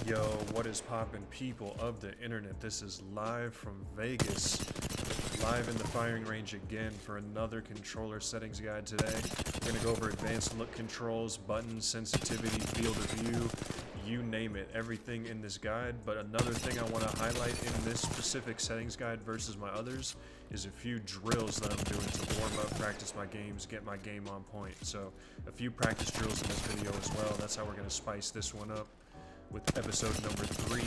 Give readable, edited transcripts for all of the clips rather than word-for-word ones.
Yo, what is poppin', people of the internet? This is live from Vegas, live in the firing range again for another controller settings guide today. We're gonna go over advanced look controls, buttons, sensitivity, field of view, you name it, everything in this guide. But another thing I want to highlight in this specific settings guide versus my others is a few drills that I'm doing to warm up, practice my games, get my game on point. So a few practice drills in this video as well. That's how we're gonna spice this one up with episode number 3.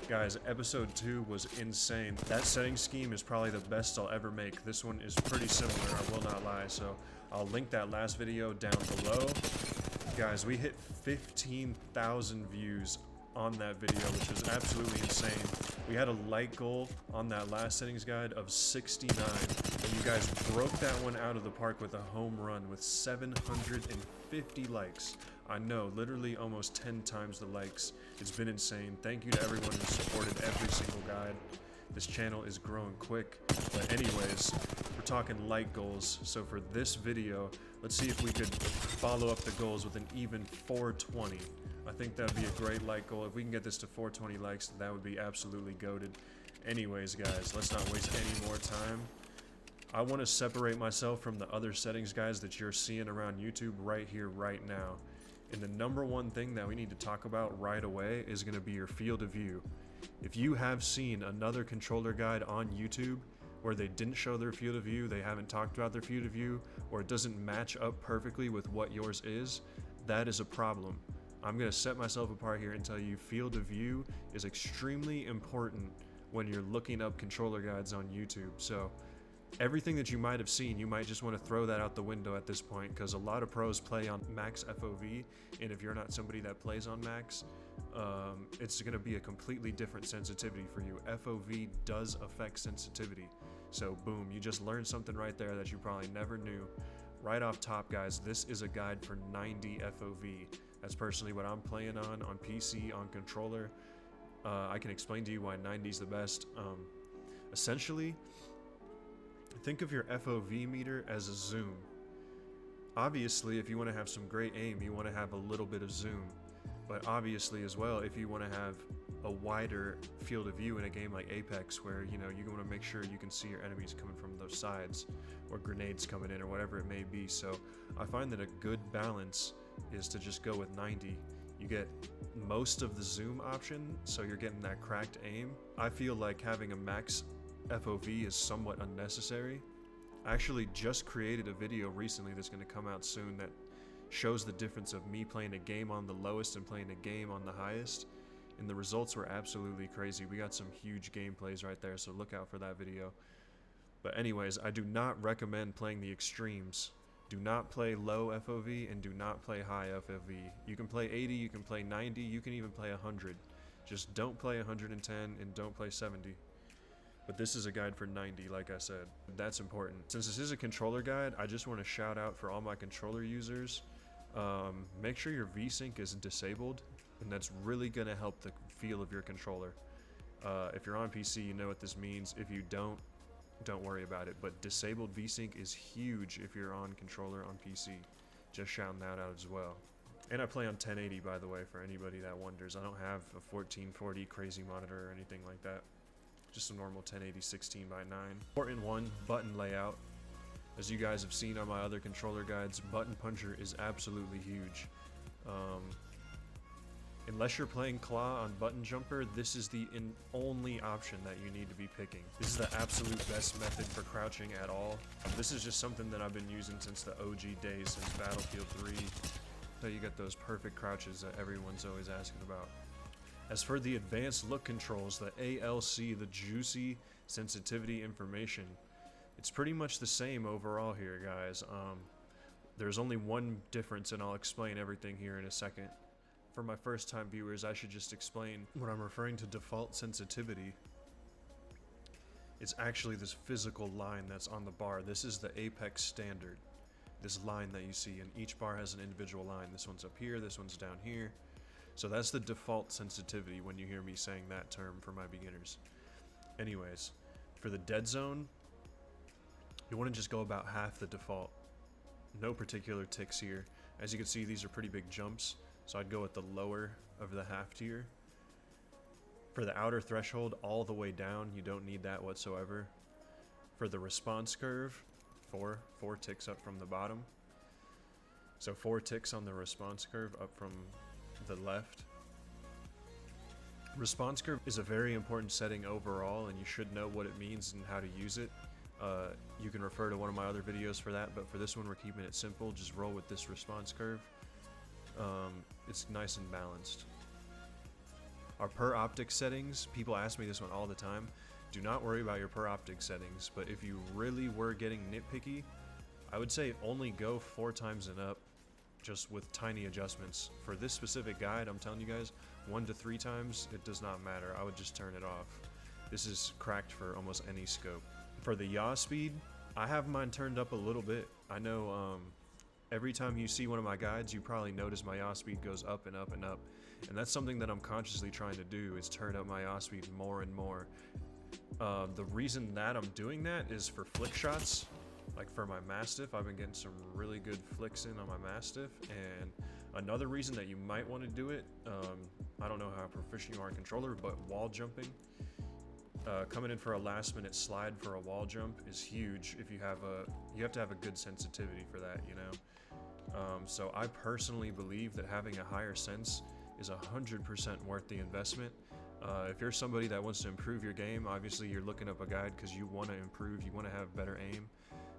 Guys, episode 2 was insane. That setting scheme is probably the best I'll ever make. This one is pretty similar, I will not lie, so I'll link that last video down below. Guys, we hit 15,000 views on that video, which was absolutely insane. We had a like goal on that last settings guide of 69, and you guys broke that one out of the park with a home run with 750 likes. I know, literally almost 10 times the likes. It's been insane. Thank you to everyone who supported every single guide. This channel is growing quick. But anyways, we're talking like goals. So for this video, let's see if we could follow up the goals with an even 420. I think that'd be a great like goal. If we can get this to 420 likes, that would be absolutely goated. Anyways, guys, let's not waste any more time. I want to separate myself from the other settings guys that you're seeing around YouTube right here, right now. And the number one thing that we need to talk about right away is going to be your field of view. If you have seen another controller guide on YouTube where they didn't show their field of view, they haven't talked about their field of view, or it doesn't match up perfectly with what yours is, that is a problem. I'm going to set myself apart here and tell you field of view is extremely important when you're looking up controller guides on YouTube. So everything that you might have seen, you might just want to throw that out the window at this point, because a lot of pros play on max FOV, and if you're not somebody that plays on max, it's going to be a completely different sensitivity for you. FOV does affect sensitivity. So boom, you just learned something right there that you probably never knew. Right off top, guys, this is a guide for 90 FOV. That's personally what I'm playing on PC, on controller. I can explain to you why 90 is the best. Essentially, think of your FOV meter as a zoom. Obviously, if you want to have some great aim, you want to have a little bit of zoom. But obviously as well, if you want to have a wider field of view in a game like Apex, where you want to make sure you can see your enemies coming from those sides, or grenades coming in, or whatever it may be. So I find that a good balance is to just go with 90. You get most of the zoom option, so you're getting that cracked aim. I feel like having a max FOV is somewhat unnecessary. I actually just created a video recently that's going to come out soon that shows the difference of me playing a game on the lowest and playing a game on the highest, and the results were absolutely crazy. We got some huge gameplays right there, so look out for that video. But anyways, I do not recommend playing the extremes. Do not play low FOV and do not play high FOV. You can play 80, you can play 90, you can even play 100. Just don't play 110 and don't play 70. But this is a guide for 90, like I said. That's important. Since this is a controller guide, I just want to shout out for all my controller users. Make sure your VSync is disabled, and that's really going to help the feel of your controller. If you're on PC, you know what this means. If you don't worry about it. But disabled VSync is huge if you're on controller on PC. Just shouting that out as well. And I play on 1080, by the way, for anybody that wonders. I don't have a 1440 crazy monitor or anything like that. Just a normal 1080 16:9. Important one, button layout. As you guys have seen on my other controller guides, button puncher is absolutely huge. Unless you're playing claw on button jumper, this is the only option that you need to be picking. This is the absolute best method for crouching at all. This is just something that I've been using since the OG days, since Battlefield 3. So you get those perfect crouches that everyone's always asking about. As for the advanced look controls, the ALC, the juicy sensitivity information, it's pretty much the same overall here, guys. There's only one difference, and I'll explain everything here in a second. For my first time viewers, I should just explain when I'm referring to default sensitivity. It's actually this physical line that's on the bar. This is the Apex standard. This line that you see, and each bar has an individual line. This one's up here, this one's down here. So that's the default sensitivity when you hear me saying that term for my beginners. Anyways, for the dead zone, you want to just go about half the default. No particular ticks here. As you can see, these are pretty big jumps, so I'd go at the lower of the half tier. For the outer threshold all the way down, you don't need that whatsoever. For the response curve, four ticks up from the bottom. So 4 ticks on the response curve up from the left. Response curve is a very important setting overall, and you should know what it means and how to use it. You can refer to one of my other videos for that, but for this one we're keeping it simple. Just roll with this response curve. It's nice and balanced. Our per optic settings, people ask me this one all the time. Do not worry about your per optic settings, but if you really were getting nitpicky, I would say only go 4 times and up, just with tiny adjustments. For this specific guide, I'm telling you guys, 1 to 3 times, it does not matter. I would just turn it off. This is cracked for almost any scope. For the yaw speed, I have mine turned up a little bit. I know every time you see one of my guides, you probably notice my yaw speed goes up and up and up. And that's something that I'm consciously trying to do, is turn up my yaw speed more and more. The reason that I'm doing that is for flick shots. Like for my Mastiff, I've been getting some really good flicks in on my Mastiff. And another reason that you might want to do it, I don't know how proficient you are in controller, but wall jumping. Coming in for a last minute slide for a wall jump is huge. If you have to have a good sensitivity for that, you know. So I personally believe that having a higher sense is 100% worth the investment. If you're somebody that wants to improve your game, obviously you're looking up a guide because you want to improve, you want to have better aim.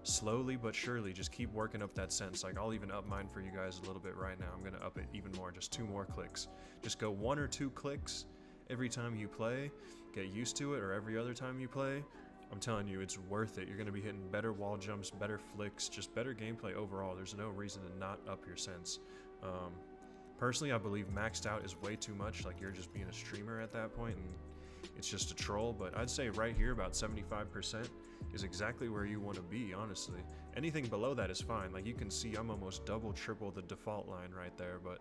Slowly but surely, just keep working up that sense. Like, I'll even up mine for you guys a little bit right now. I'm going to up it even more, just 2 more clicks. Just go 1 or 2 clicks every time you play, get used to it, or every other time you play. I'm telling you, it's worth it. You're going to be hitting better wall jumps, better flicks, just better gameplay overall. There's no reason to not up your sense. Personally, I believe maxed out is way too much. Like, you're just being a streamer at that point, and it's just a troll. But I'd say right here, about 75% is exactly where you want to be, honestly. Anything below that is fine. Like, you can see I'm almost double, triple the default line right there, but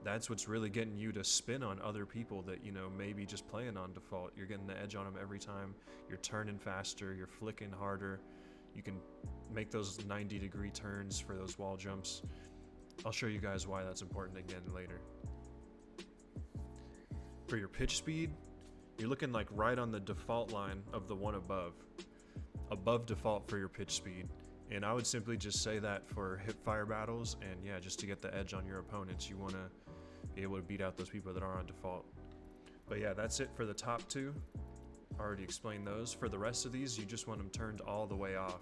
that's what's really getting you to spin on other people that, you know, maybe just playing on default. You're getting the edge on them every time. You're turning faster, you're flicking harder. You can make those 90-degree turns for those wall jumps. I'll show you guys why that's important again later. For your pitch speed, you're looking like right on the default line of the one above default for your pitch speed. And I would simply just say that for hip fire battles, and yeah, just to get the edge on your opponents. You want to be able to beat out those people that are on default. But yeah, that's it for the top 2. I already explained those. For the rest of these, you just want them turned all the way off.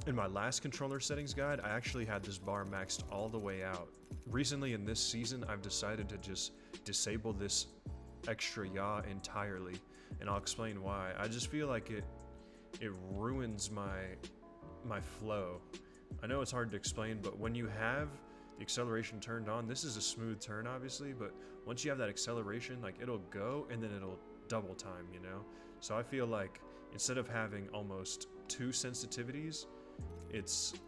In my last controller settings guide, I actually had this bar maxed all the way out. Recently in this season, I've decided to just disable this extra yaw entirely, and I'll explain why. I just feel like it ruins my flow. I know it's hard to explain, but when you have the acceleration turned on, this is a smooth turn obviously, but once you have that acceleration, like, it'll go and then it'll double time, you know? So I feel like instead of having almost 2 sensitivities,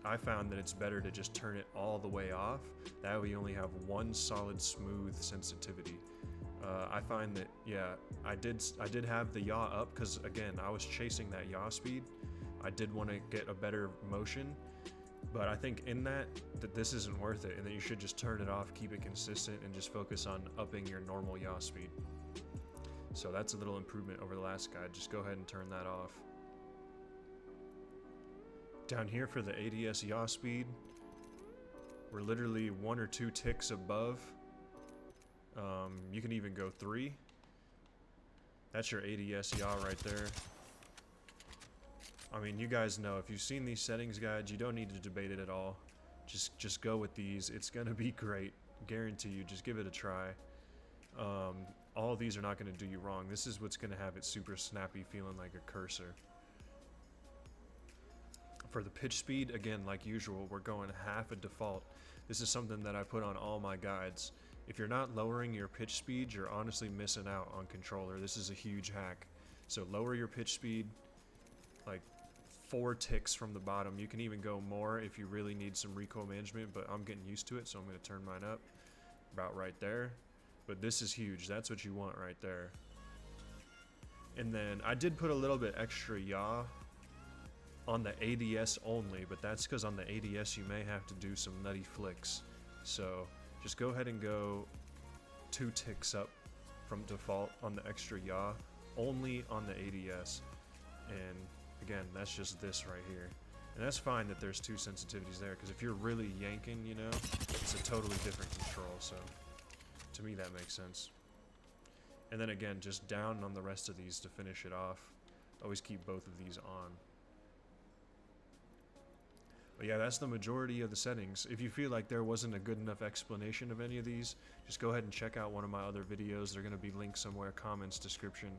I found that it's better to just turn it all the way off. That way you only have 1 solid smooth sensitivity. I find that, yeah, I did have the yaw up because, again, I was chasing that yaw speed. I did want to get a better motion, but I think in that this isn't worth it, and that you should just turn it off, keep it consistent, and just focus on upping your normal yaw speed. So that's a little improvement over the last guide. Just go ahead and turn that off. Down here for the ADS yaw speed, we're literally 1 or 2 ticks above. You can even go 3. That's your ADS yaw right there. I mean, you guys know, if you've seen these settings guides, you don't need to debate it at all. Just go with these. It's gonna be great. Guarantee you. Just give it a try. All of these are not gonna do you wrong. This is what's gonna have it super snappy, feeling like a cursor. For the pitch speed, again, like usual, we're going half a default. This is something that I put on all my guides. If you're not lowering your pitch speed, you're honestly missing out on controller. This is a huge hack. So lower your pitch speed, like 4 ticks from the bottom. You can even go more if you really need some recoil management, but I'm getting used to it, so I'm going to turn mine up about right there. But this is huge. That's what you want right there. And then I did put a little bit extra yaw on the ADS only, but that's because on the ADS you may have to do some nutty flicks. So just go ahead and go 2 ticks up from default on the extra yaw, only on the ADS. And again, that's just this right here. And that's fine that there's two sensitivities there, because if you're really yanking, you know, it's a totally different control, so to me that makes sense. And then again, just down on the rest of these to finish it off. Always keep both of these on. But yeah, that's the majority of the settings. If you feel like there wasn't a good enough explanation of any of these, just go ahead and check out one of my other videos. They're going to be linked somewhere, comments, description.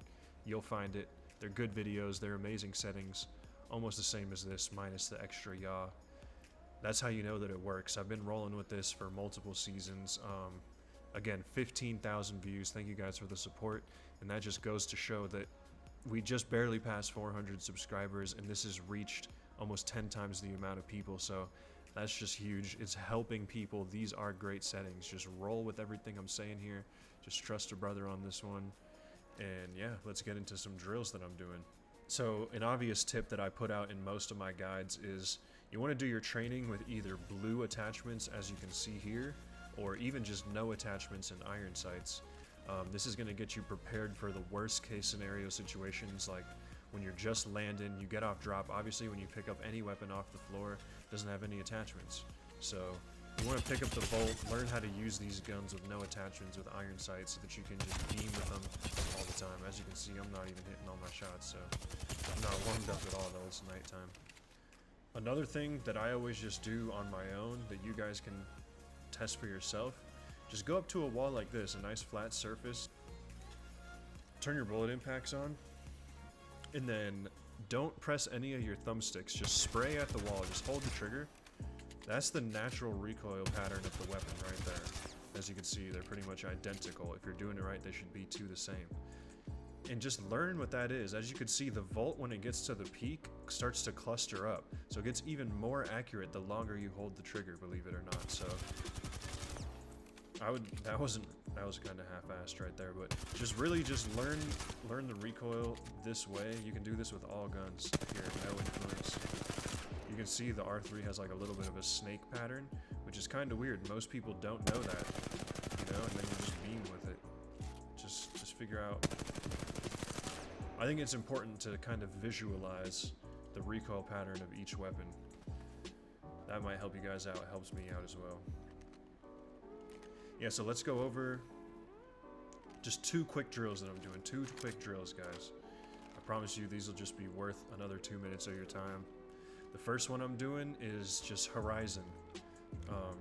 You'll find it. They're good videos. They're amazing settings. Almost the same as this, minus the extra yaw. That's how you know that it works. I've been rolling with this for multiple seasons. Again, 15,000 views. Thank you guys for the support. And that just goes to show that we just barely passed 400 subscribers, and this has reached almost 10 times the amount of people. So that's just huge. It's helping people. These are great settings. Just roll with everything I'm saying here. Just trust a brother on this one. And yeah, let's get into some drills that I'm doing. So an obvious tip that I put out in most of my guides is you want to do your training with either blue attachments, as you can see here, or even just no attachments and iron sights. This is going to get you prepared for the worst case scenario situations, like when you're just landing, you get off drop. Obviously when you pick up any weapon off the floor, it doesn't have any attachments. So you want to pick up the Volt, learn how to use these guns with no attachments with iron sights so that you can just beam with them all the time. As you can see, I'm not even hitting all my shots, so I'm not warmed up at all though, it's nighttime. Another thing that I always just do on my own that you guys can test for yourself, just go up to a wall like this, a nice flat surface, turn your bullet impacts on, and then don't press any of your thumbsticks, just spray at the wall, just hold the trigger. That's the natural recoil pattern of the weapon right there. As you can see, they're pretty much identical. If you're doing it right, they should be two the same. And just learn what that is. As you can see, the Volt, when it gets to the peak, starts to cluster up. So it gets even more accurate the longer you hold the trigger, believe it or not. So that was kind of half-assed right there, but just really just learn the recoil this way. You can do this with all guns here, no influence. You can see the R3 has like a little bit of a snake pattern, which is kind of weird. Most people don't know that, you know, and then you just beam with it. Just figure out. I think it's important to kind of visualize the recoil pattern of each weapon. That might help you guys out. It helps me out as well. Yeah, so let's go over just 2 quick drills that I'm doing. 2 quick drills, guys. I promise you these will just be worth another 2 minutes of your time. The first one I'm doing is just Horizon.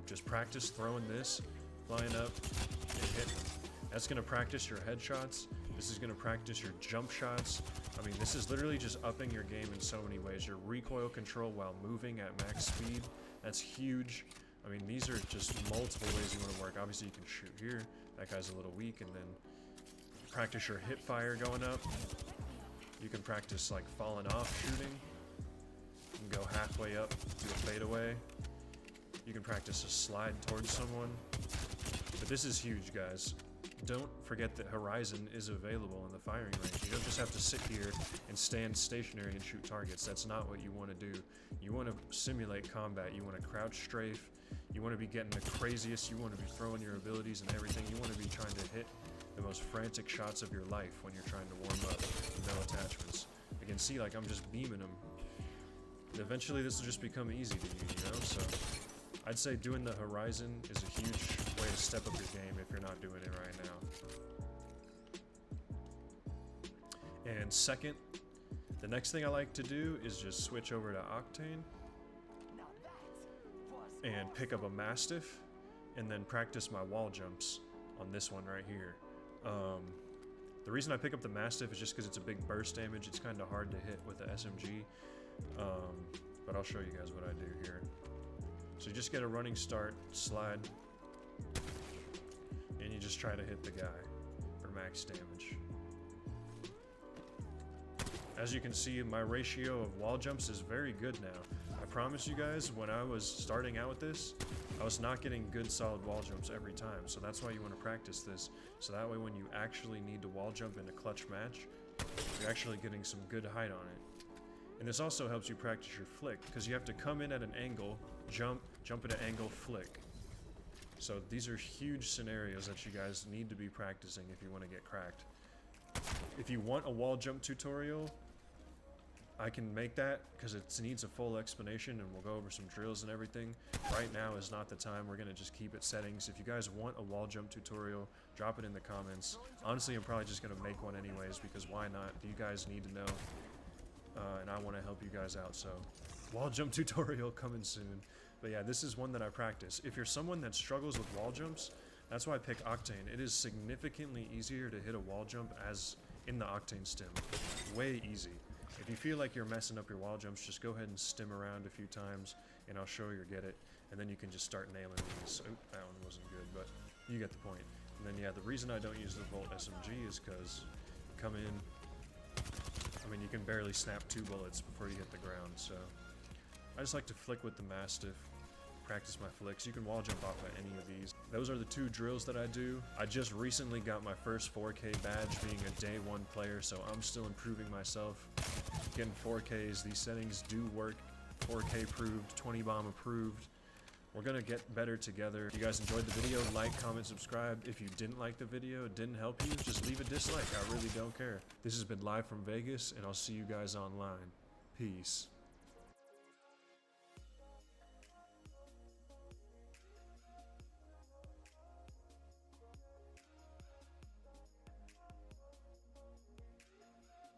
Just practice throwing this, flying up, and hitting. That's going to practice your headshots. This is going to practice your jump shots. I mean, this is literally just upping your game in so many ways. Your recoil control while moving at max speed, that's huge. I mean, these are just multiple ways you want to work. Obviously, you can shoot here. That guy's a little weak, and then practice your hip fire going up. You can practice like falling off shooting. You can go halfway up, do a fadeaway. You can practice a slide towards someone. But this is huge, guys. Don't forget that Horizon is available in the firing range. You don't just have to sit here and stand stationary and shoot targets. That's not what you want to do. You want to simulate combat. You want to crouch strafe. You want to be getting the craziest. You want to be throwing your abilities and everything. You want to be trying to hit the most frantic shots of your life when you're trying to warm up with no attachments. You can see, like, I'm just beaming them. And eventually this will just become easy to you, you know? So I'd say doing the Horizon is a huge way to step up your game if you're not doing it right now. And second, the next thing I like to do is just switch over to Octane and pick up a Mastiff and then practice my wall jumps on this one right here. The reason I pick up the Mastiff is just because it's a big burst damage. It's kind of hard to hit with the SMG, but I'll show you guys what I do here. So you just get a running start, slide, and you just try to hit the guy for max damage. As you can see, my ratio of wall jumps is very good now. I promise you guys, when I was starting out with this, I was not getting good solid wall jumps every time. So that's why you want to practice this. So that way when you actually need to wall jump in a clutch match, you're actually getting some good height on it. And this also helps you practice your flick, because you have to come in at an angle, jump at an angle, flick. So these are huge scenarios that you guys need to be practicing if you want to get cracked. If you want a wall jump tutorial, I can make that because it needs a full explanation and we'll go over some drills and everything. Right now is not the time. We're going to just keep it settings. If you guys want a wall jump tutorial, drop it in the comments. Honestly, I'm probably just going to make one anyways because why not? You guys need to know and I want to help you guys out. So wall jump tutorial coming soon. But yeah, this is one that I practice. If you're someone that struggles with wall jumps, that's why I pick Octane. It is significantly easier to hit a wall jump as in the Octane stim. Way easy. If you feel like you're messing up your wall jumps, just go ahead and stim around a few times, and I'll show you or get it, and then you can just start nailing these. Oh, that one wasn't good, but you get the point. And then, yeah, the reason I don't use the Volt SMG is because you come in, I mean, you can barely snap 2 bullets before you hit the ground, so I just like to flick with the Mastiff, practice my flicks. You can wall jump off of any of these. Those are the 2 drills that I do. I just recently got my first 4K badge being a day 1 player, so I'm still improving myself. Getting 4Ks, these settings do work. 4K approved, 20 bomb approved. We're gonna get better together. If you guys enjoyed the video, like, comment, subscribe. If you didn't like the video, it didn't help you, just leave a dislike. I really don't care. This has been Live from Vegas, and I'll see you guys online. Peace.